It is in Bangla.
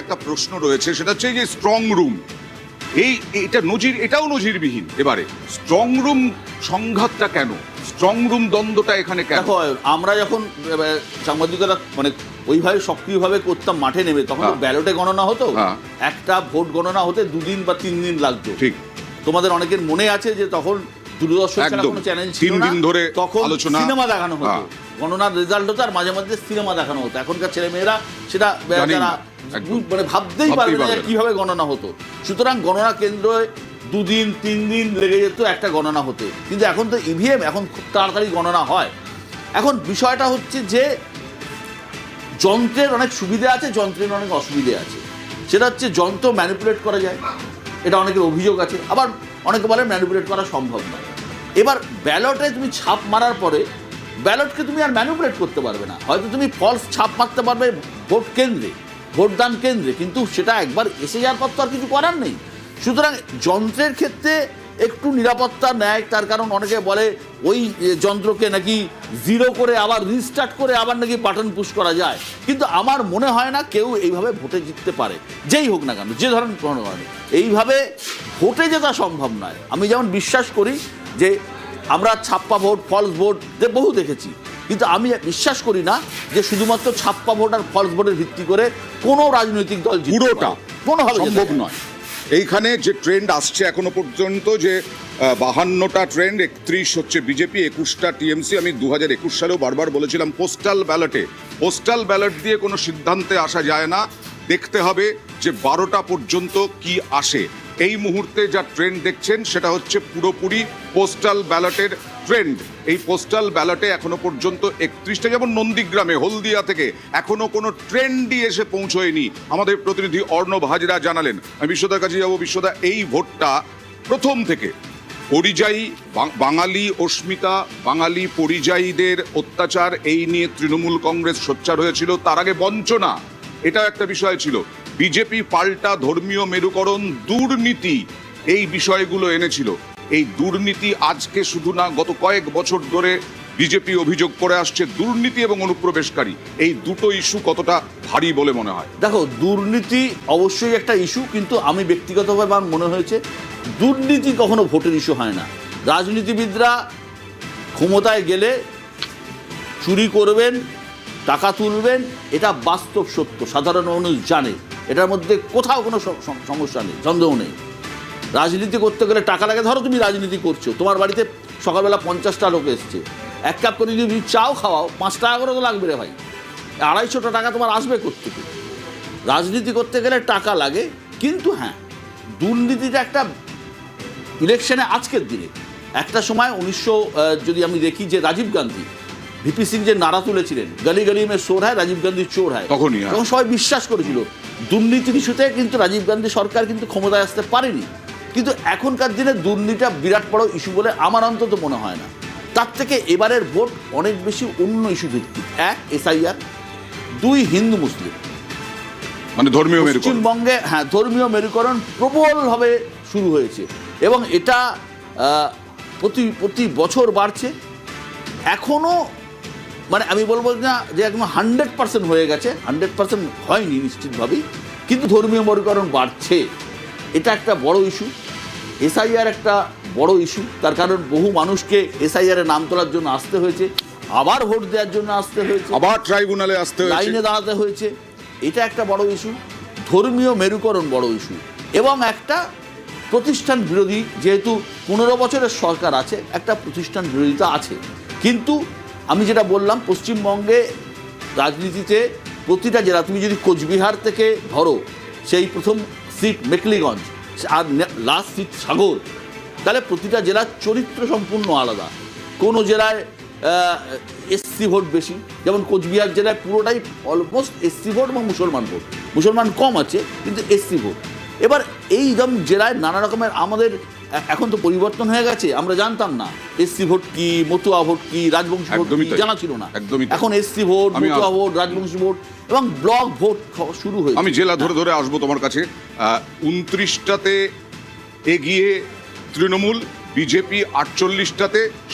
একটা প্রশ্ন রয়েছে, সেটা হচ্ছে যে স্ট্রং রুম, এটাও নজিরবিহীন। এবারে স্ট্রং রুম সংঘাতটা কেন, স্ট্রং রুম দ্বন্দ্বটা এখানে কেন? দেখো, আমরা যখন সাংবাদিকতা মানে ওইভাবে সক্রিয়ভাবে করতাম মাঠে নেমে, তখন তো ব্যালটে গণনা হতো। একটা ভোট গণনা হতে 2 দিন বা 3 দিন লাগতো। ঠিক, তোমাদের অনেকের মনে আছে যে তখন দূরদর্শন ছাড়া কোনো চ্যানেল ছিল না, তখন সিনেমা দেখানো হতো, গণনার রেজাল্ট হতো, আর মাঝে মাঝে সিনেমা দেখানো হতো। এখনকার ছেলেমেয়েরা সেটা যারা মানে ভাবতেই পারবে না কিভাবে গণনা হতো। সুতরাং গণনা কেন্দ্রে 2 দিন 3 দিন লেগে যেত একটা গণনা হতে। কিন্তু এখন তো ইভিএম, এখন খুব তাড়াতাড়ি গণনা হয়। এখন বিষয়টা হচ্ছে যে যন্ত্রের অনেক সুবিধে আছে, যন্ত্রের অনেক অসুবিধে আছে। সেটা হচ্ছে যন্ত্র ম্যানিপুলেট করা যায়, এটা অনেকের অভিযোগ আছে, আবার অনেকে বলে ম্যানিপুলেট করা সম্ভব নয়। এবার ব্যালটে তুমি ছাপ মারার পরে ব্যালটকে তুমি আর ম্যানিপুলেট করতে পারবে না। হয়তো তুমি ফলস ছাপ মারতে পারবে ভোট কেন্দ্রে, ভোটদান কেন্দ্রে, কিন্তু সেটা একবার এসে যাওয়ার পর তো আর কিছু করার নেই। সুতরাং যন্ত্রের ক্ষেত্রে একটু নিরাপত্তা নেয়, তার কারণ অনেকে বলে ওই যন্ত্রকে নাকি 0 করে আবার রিস্টার্ট করে আবার নাকি বাটন পুশ করা যায়। কিন্তু আমার মনে হয় না কেউ এইভাবে ভোটে জিততে পারে, যেই হোক না কেন, যে ধরনের কোনো কারণে এইভাবে ভোটে জেতা সম্ভব নয়। আমি যেমন বিশ্বাস করি যে আমরা ছাপ্পা ভোট, ফলস ভোট বহু দেখেছি, কিন্তু আমি বিশ্বাস করি না যে শুধুমাত্র ছাপ্পা ভোট আর ফলস ভোটের ভিত্তি করে কোনো রাজনৈতিক দল পুরোটা কোনোভাবে সম্ভব নয়। এইখানে যে ট্রেন্ড আসছে এখনো পর্যন্ত, যে 52টা ট্রেন্ড, 31 হচ্ছে বিজেপি, 21টা টিএমসি। আমি 2021 সালেও বারবার বলেছিলাম পোস্টাল ব্যালট দিয়ে কোনো সিদ্ধান্তে আসা যায় না, দেখতে হবে যে 12টা পর্যন্ত কি আসে। এই মুহূর্তে যা ট্রেন্ড দেখছেন সেটা হচ্ছে পুরোপুরি পোস্টাল ব্যালটের ট্রেন্ড। এই পোস্টাল ব্যালটে এখনো পর্যন্ত 31টা, যেমন নন্দীগ্রামে হলদিয়া থেকে এখনো কোনো ট্রেন্ডই এসে পৌঁছয়নি। আমাদের প্রতিনিধি অর্ণব হাজরা জানালেন। আমি বিশ্বদার কাছে যাবো। বিশ্বদা, এই ভোটটা প্রথম থেকে পরিযায়ী বাঙালি অস্মিতা, বাঙালি পরিযায়ীদের অত্যাচার, এই নিয়ে তৃণমূল কংগ্রেস সোচ্চার হয়েছিল। তার আগে বঞ্চনা, এটা একটা বিষয় ছিল। বিজেপি পাল্টা ধর্মীয় মেরুকরণ, দুর্নীতি, এই বিষয়গুলো এনেছিল। এই দুর্নীতি আজকে শুধু না, গত কয়েক বছর ধরে বিজেপি অভিযোগ করে আসছে দুর্নীতি এবং অনুপ্রবেশকারী। এই দুটো ইস্যু কতটা ভারী বলে মনে হয়? দেখো, দুর্নীতি অবশ্যই একটা ইস্যু, কিন্তু আমি ব্যক্তিগতভাবে আমার মনে হয়েছে দুর্নীতি কখনো ভোটের ইস্যু হয় না। রাজনীতিবিদরা ক্ষমতায় গেলে চুরি করবেন, টাকা তুলবেন, এটা বাস্তব সত্য, সাধারণ মানুষ জানে, এটার মধ্যে কোথাও কোনো সমস্যা নেই, সন্দেহ নেই। রাজনীতি করতে গেলে টাকা লাগে। ধরো তুমি রাজনীতি করছো, তোমার বাড়িতে সকালবেলা 50টা লোক এসছে, 1 কাপ করে যদি চাও খাওয়াও, 5 টাকা করে তো লাগবে রে ভাই, 250 টাকা তোমার আসবে কোত্থেকে? রাজনীতি করতে গেলে টাকা লাগে। কিন্তু হ্যাঁ, দুর্নীতিটা একটা ইলেকশনে, আজকের দিনে একটা সময় যদি আমি দেখি যে রাজীব গান্ধী, ভিপি সিং যে নারা তুলেছিলেন, গলি গলি মে চোর হয়, রাজীব গান্ধী চোর হয়, তখন সবাই বিশ্বাস করেছিল দুর্নীতির ইস্যুতে। কিন্তু রাজীব গান্ধী সরকার কিন্তু ক্ষমতায় আসতে পারেনি। কিন্তু এখনকার দিনে দুর্নীতিটা বিরাট বড় ইস্যু বলে আমার অন্তত মনে হয় না। তার থেকে এবারের ভোট অনেক বেশি অন্য ইস্যু ভিত্তিক। 1 এসআইআর, 2 হিন্দু মুসলিম, মানে ধর্মীয় পশ্চিমবঙ্গে ধর্মীয় মেরুকরণ প্রবলভাবে শুরু হয়েছে, এবং এটা প্রতি বছর বাড়ছে। এখনও মানে আমি বলবো না যে একদম 100% হয়ে গেছে, 100% হয়নি নিশ্চিতভাবেই, কিন্তু ধর্মীয় মেরুকরণ বাড়ছে। এটা একটা বড় ইস্যু। এসআইআর একটা বড় ইস্যু, তার কারণ বহু মানুষকে এসআইআরে নাম তোলার জন্য আসতে হয়েছে, আবার ভোট দেওয়ার জন্য আসতে হয়েছে, আবার ট্রাইব্যুনালে আসতে হয়েছে, লাইনে দাঁড়াতে হয়েছে। এটা একটা বড় ইস্যু, ধর্মীয় মেরুকরণ বড় ইস্যু, এবং একটা প্রতিষ্ঠান বিরোধী, যেহেতু 15 বছরের সরকার আছে, একটা প্রতিষ্ঠান বিরোধিতা আছে। কিন্তু আমি যেটা বললাম, পশ্চিমবঙ্গে রাজনীতিতে প্রতিটা জেলা, তুমি যদি কোচবিহার থেকে ধরো, সেই প্রথম সিট মেকলিগঞ্জ আর লাস্ট সিট সাগর, তাহলে প্রতিটা জেলার চরিত্র সম্পূর্ণ আলাদা। কোনো জেলায় এসসি ভোট বেশি, যেমন কোচবিহার জেলায় পুরোটাই অলমোস্ট এসসি ভোট এবং মুসলমান ভোট, মুসলমান কম আছে কিন্তু এসসি ভোট। এবার এই জেলায় নানা রকমের, আমাদের এখন তো পরিবর্তন হয়ে গেছে, আমরা জানতাম না এসসি ভোট কি, মতুয়া ভোট কি, রাজবংশী ভোট কি, জানা ছিল না। এখন SC vote, Matua vote, Rajbanshi vote এবং ব্লক ভোট শুরু হয়েছে। আমি জেলা ধরে ধরে আসবো তোমার কাছে। 29টাতে এগিয়ে তৃণমূল, বিজেপি 48টাতে,